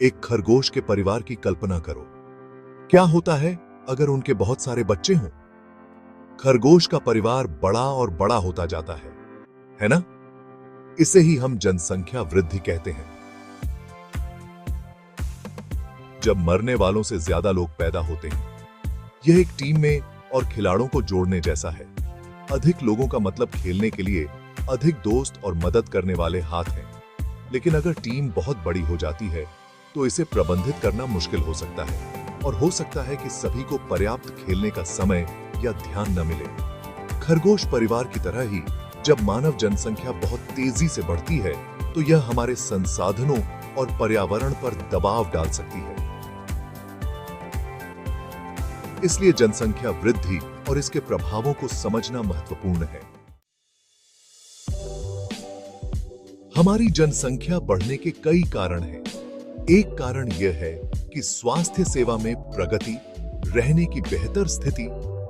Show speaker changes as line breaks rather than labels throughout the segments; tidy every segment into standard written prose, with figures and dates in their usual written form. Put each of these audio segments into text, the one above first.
एक खरगोश के परिवार की कल्पना करो। क्या होता है अगर उनके बहुत सारे बच्चे हों? खरगोश का परिवार बड़ा और बड़ा होता जाता है ना? इसे ही हम जनसंख्या वृद्धि कहते हैं। जब मरने वालों से ज्यादा लोग पैदा होते हैं, यह एक टीम में और खिलाड़ियों को जोड़ने जैसा है। अधिक लोगों का मतलब खेलने के लिए अधिक दोस्त और मदद करने वाले हाथ हैं। लेकिन अगर टीम बहुत बड़ी हो जाती है तो इसे प्रबंधित करना मुश्किल हो सकता है और हो सकता है कि सभी को पर्याप्त खेलने का समय या ध्यान न मिले। खरगोश परिवार की तरह ही जब मानव जनसंख्या बहुत तेजी से बढ़ती है तो यह हमारे संसाधनों और पर्यावरण पर दबाव डाल सकती है। इसलिए जनसंख्या वृद्धि और इसके प्रभावों को समझना महत्वपूर्ण है। हमारी जनसंख्या बढ़ने के कई कारण हैं। एक कारण यह है कि स्वास्थ्य सेवा में प्रगति, रहने की बेहतर स्थिति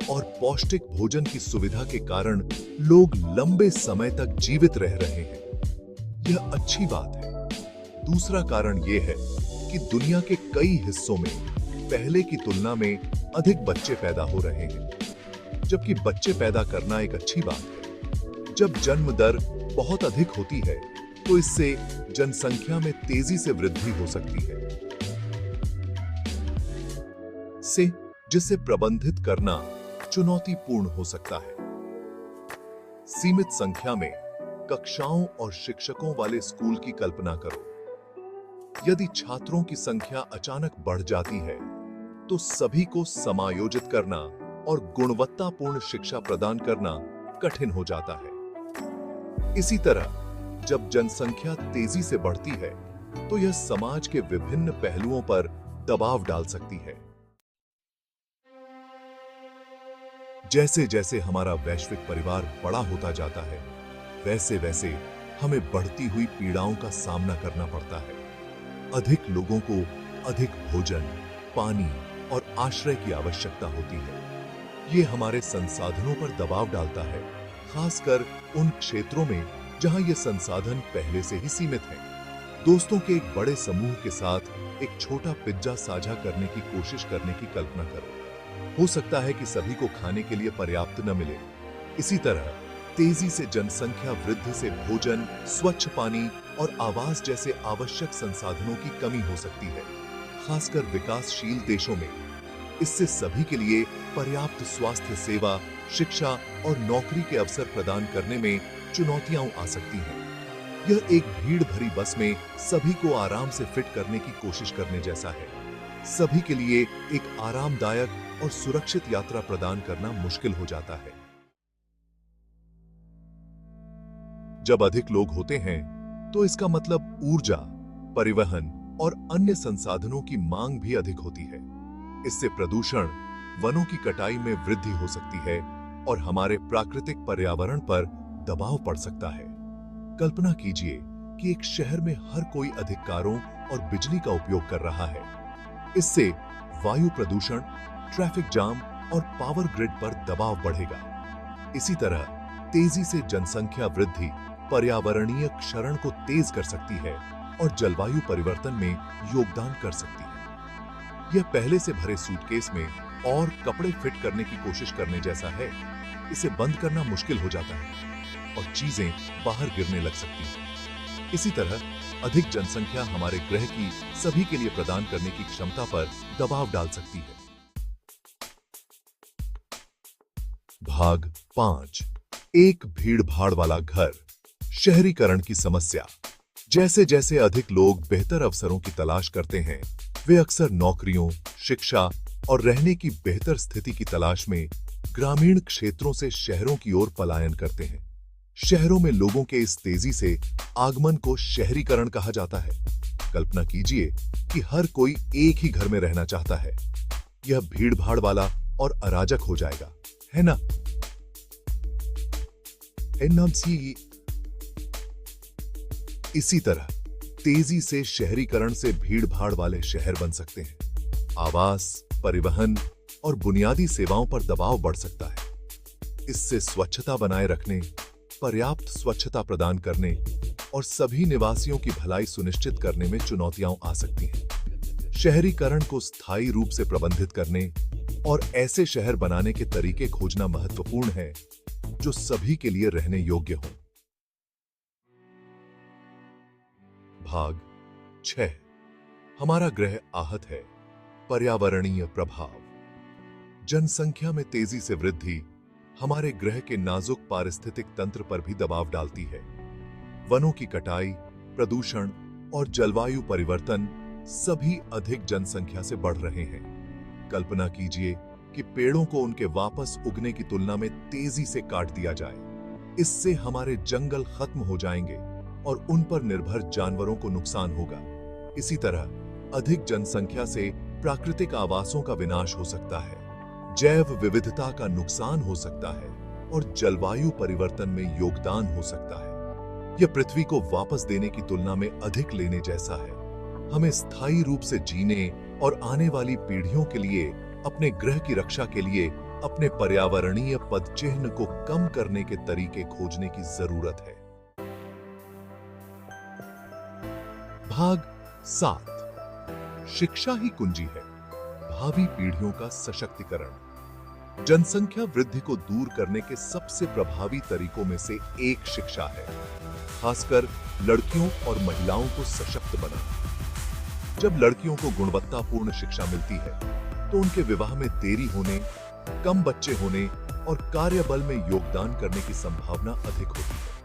और पौष्टिक भोजन की सुविधा के कारण लोग लंबे समय तक जीवित रह रहे हैं। यह अच्छी बात है। दूसरा कारण यह है कि दुनिया के कई हिस्सों में पहले की तुलना में अधिक बच्चे पैदा हो रहे हैं, जबकि बच्चे पैदा करना एक अच्छी बात है। जब जन्म दर बहुत अधिक होती है तो इससे जनसंख्या में तेजी से वृद्धि हो सकती है, जिसे प्रबंधित करना चुनौतीपूर्ण हो सकता है। सीमित संख्या में कक्षाओं और शिक्षकों वाले स्कूल की कल्पना करो। यदि छात्रों की संख्या अचानक बढ़ जाती है तो सभी को समायोजित करना और गुणवत्तापूर्ण शिक्षा प्रदान करना कठिन हो जाता है। इसी तरह जब जनसंख्या तेजी से बढ़ती है तो यह समाज के विभिन्न पहलुओं पर दबाव डाल सकती है। जैसे जैसे हमारा वैश्विक परिवार बड़ा होता जाता है, वैसे वैसे हमें बढ़ती हुई पीड़ाओं का सामना करना पड़ता है। अधिक लोगों को अधिक भोजन, पानी और आश्रय की आवश्यकता होती है। यह हमारे संसाधनों पर दबाव डालता है, खासकर उन क्षेत्रों में जहां ये संसाधन पहले से ही सीमित हैं। दोस्तों के एक बड़े समूह के साथ एक छोटा पिज्जा साझा करने की कोशिश करने की कल्पना करो। हो सकता है कि सभी को खाने के लिए पर्याप्त न मिले। इसी तरह तेजी से जनसंख्या वृद्धि से भोजन, स्वच्छ पानी और आवास जैसे आवश्यक संसाधनों की कमी हो सकती है, खासकर विकासशील देशों में। इससे सभी के लिए पर्याप्त स्वास्थ्य सेवा, शिक्षा और नौकरी के अवसर प्रदान करने में चुनौतियां आ सकती हैं। यह एक भीड़ भरी बस में सभी को आराम से फिट करने की कोशिश करने जैसा है। सभी के लिए एक आरामदायक और सुरक्षित यात्रा प्रदान करना मुश्किल हो जाता है। जब अधिक लोग होते हैं तो इसका मतलब ऊर्जा, परिवहन और अन्य संसाधनों की मांग भी अधिक होती है। इससे प्रदूषण, वनों की कटाई में वृद्धि हो सकती है और हमारे प्राकृतिक पर्यावरण पर दबाव पड़ सकता है। कल्पना कीजिए कि एक शहर में हर कोई अधिक कारों और बिजली का उपयोग कर रहा है। इससे वायु प्रदूषण, ट्रैफिक जाम और पावर ग्रिड पर दबाव बढ़ेगा। इसी तरह तेजी से जनसंख्या वृद्धि पर्यावरणीय क्षरण को तेज कर सकती है और जलवायु परिवर्तन में योगदान कर सकती है। यह पहले से भरे सूटकेस में और कपड़े फिट करने की कोशिश करने जैसा है। इसे बंद करना मुश्किल हो जाता है और चीजें बाहर गिरने लग सकती हैं। इसी तरह अधिक जनसंख्या हमारे ग्रह की सभी के लिए प्रदान करने की क्षमता पर दबाव डाल सकती है। भाग 5, एक भीड़-भाड़ वाला घर, शहरीकरण की समस्या। जैसे जैसे अधिक लोग बेहतर अवसरों की तलाश करते हैं, वे अक्सर नौकरियों, शिक्षा और रहने की बेहतर स्थिति की तलाश में ग्रामीण क्षेत्रों से शहरों की ओर पलायन करते हैं। शहरों में लोगों के इस तेजी से आगमन को शहरीकरण कहा जाता है। कल्पना कीजिए कि हर कोई एक ही घर में रहना चाहता है। यह भीड़-भाड़ वाला और अराजक हो जाएगा, है ना? इसी तरह तेजी से शहरीकरण से भीड़-भाड़ वाले शहर बन सकते हैं। आवास, परिवहन और बुनियादी सेवाओं पर दबाव बढ़ सकता है। इससे स्वच्छता बनाए रखने, पर्याप्त स्वच्छता प्रदान करने और सभी निवासियों की भलाई सुनिश्चित करने में चुनौतियां आ सकती हैं। शहरीकरण को स्थायी रूप से प्रबंधित करने और ऐसे शहर बनाने के तरीके खोजना महत्वपूर्ण है जो सभी के लिए रहने योग्य हों। भाग 6। हमारा ग्रह आहत है। पर्यावरणीय प्रभाव। जनसंख्या में तेजी से वृद्धि हमारे ग्रह के नाजुक पारिस्थितिक तंत्र पर भी दबाव डालती है। वनों की कटाई, प्रदूषण और जलवायु परिवर्तन सभी अधिक जनसंख्या से बढ़ रहे हैं। कल्पना कीजिए कि पेड़ों को उनके वापस उगने की तुलना में तेजी से काट दिया जाए। इससे हमारे जंगल खत्म हो जाएंगे और उन पर निर्भर जानवरों को नुकसान होगा। इसी तरह अधिक जनसंख्या से प्राकृतिक आवासों का विनाश हो सकता है, जैव विविधता का नुकसान हो सकता है और जलवायु परिवर्तन में योगदान हो सकता है। यह पृथ्वी को वापस देने की तुलना में अधिक लेने जैसा है। हमें स्थायी रूप से जीने और आने वाली पीढ़ियों के लिए अपने ग्रह की रक्षा के लिए अपने पर्यावरणीय पदचिह्न को कम करने के तरीके खोजने की जरूरत है। भाग 7। शिक्षा ही कुंजी है। भावी पीढ़ियों का सशक्तिकरण। जनसंख्या वृद्धि को दूर करने के सबसे प्रभावी तरीकों में से एक शिक्षा है, खासकर लड़कियों और महिलाओं को सशक्त बनाना। जब लड़कियों को गुणवत्तापूर्ण शिक्षा मिलती है तो उनके विवाह में देरी होने, कम बच्चे होने और कार्यबल में योगदान करने की संभावना अधिक होती है।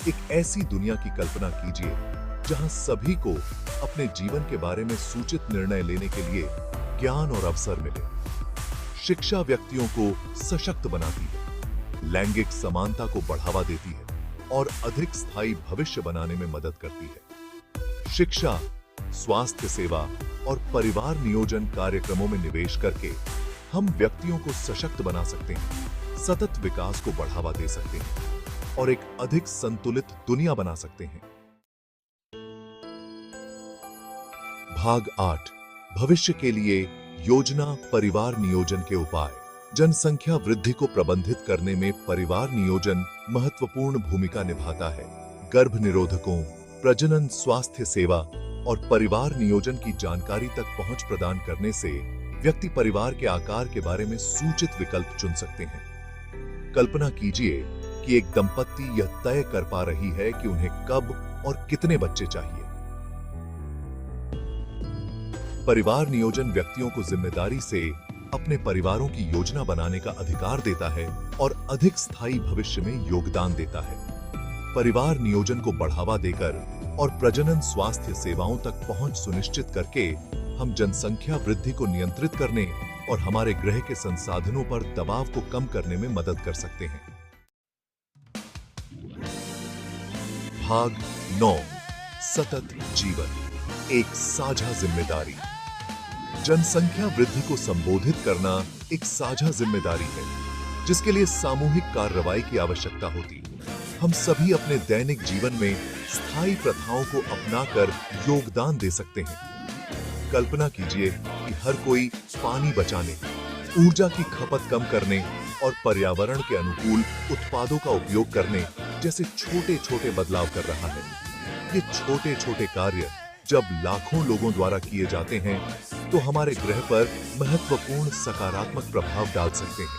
एक ऐसी दुनिया की कल्पना कीजिए जहां सभी को अपने जीवन के बारे में सूचित निर्णय लेने के लिए ज्ञान और अवसर मिले। शिक्षा व्यक्तियों को सशक्त बनाती है, लैंगिक समानता को बढ़ावा देती है और अधिक स्थायी भविष्य बनाने में मदद करती है। शिक्षा, स्वास्थ्य सेवा और परिवार नियोजन कार्यक्रमों में निवेश करके हम व्यक्तियों को सशक्त बना सकते हैं, सतत विकास को बढ़ावा दे सकते हैं और एक अधिक संतुलित दुनिया बना सकते हैं। भाग 8। भविष्य के लिए योजना, परिवार नियोजन के उपाय। जनसंख्या वृद्धि को प्रबंधित करने में परिवार नियोजन महत्वपूर्ण भूमिका निभाता है। गर्भ निरोधकों, प्रजनन स्वास्थ्य सेवा और परिवार नियोजन की जानकारी तक पहुंच प्रदान करने से व्यक्ति परिवार के आकार के बारे में सूचित विकल्प चुन सकते हैं। कल्पना कीजिए कि एक दंपत्ति यह तय कर पा रही है कि उन्हें कब और कितने बच्चे चाहिए। परिवार नियोजन व्यक्तियों को जिम्मेदारी से अपने परिवारों की योजना बनाने का अधिकार देता है और अधिक स्थायी भविष्य में योगदान देता है। परिवार नियोजन को बढ़ावा देकर और प्रजनन स्वास्थ्य सेवाओं तक पहुंच सुनिश्चित करके हम जनसंख्या वृद्धि को नियंत्रित करने और हमारे ग्रह के संसाधनों पर दबाव को कम करने में मदद कर सकते हैं। भाग 9। सतत जीवन, एक साझा जिम्मेदारी। जनसंख्या वृद्धि को संबोधित करना एक साझा जिम्मेदारी है, जिसके लिए सामूहिक कार्रवाई की आवश्यकता होती। हम सभी अपने दैनिक जीवन में स्थायी प्रथाओं को अपनाकर योगदान दे सकते हैं। कल्पना कीजिए कि हर कोई पानी बचाने, ऊर्जा की खपत कम करने और पर्यावरण के अनुकूल उत्पादों का उपयोग करने जैसे छोटे-छोटे बदलाव कर रहा है। ये छोटे-छोटे कार्य जब लाखों लोगों द्वारा किए जाते हैं तो हमारे ग्रह पर महत्वपूर्ण सकारात्मक प्रभाव डाल सकते हैं।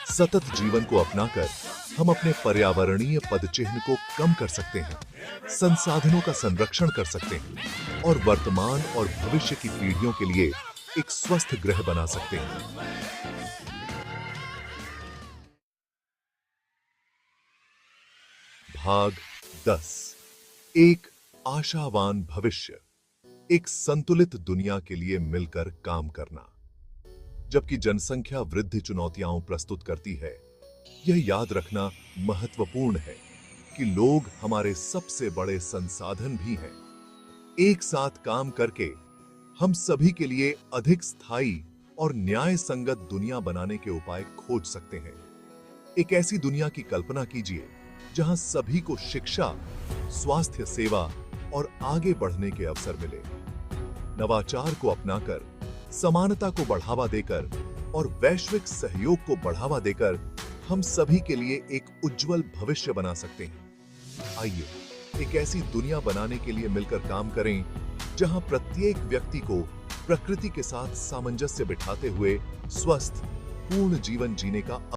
सतत जीवन को अपनाकर हम अपने पर्यावरणीय पदचिह्न को कम कर सकते हैं, संसाधनों का संरक्षण कर सकते हैं और वर्तमान और भविष्य की पीढ़ियों के लिए एक स्वस्थ ग्रह बना सकते हैं। भाग 10। एक आशावान भविष्य, एक संतुलित दुनिया के लिए मिलकर काम करना। जबकि जनसंख्या वृद्धि चुनौतियां प्रस्तुत करती है, यह याद रखना महत्वपूर्ण है कि लोग हमारे सबसे बड़े संसाधन भी हैं। एक साथ काम करके हम सभी के लिए अधिक स्थायी और न्याय संगत दुनिया बनाने के उपाय खोज सकते हैं। एक ऐसी दुनिया की कल्पना कीजिए जहां सभी को शिक्षा, स्वास्थ्य सेवा और आगे बढ़ने के अवसर मिले। नवाचार को अपनाकर, समानता को बढ़ावा देकर और वैश्विक सहयोग को बढ़ावा देकर हम सभी के लिए एक उज्जवल भविष्य बना सकते हैं। आइए एक ऐसी दुनिया बनाने के लिए मिलकर काम करें जहां प्रत्येक व्यक्ति को प्रकृति के साथ सामंजस्य बिठाते हुए स्वस्थ पूर्ण जीवन जीने का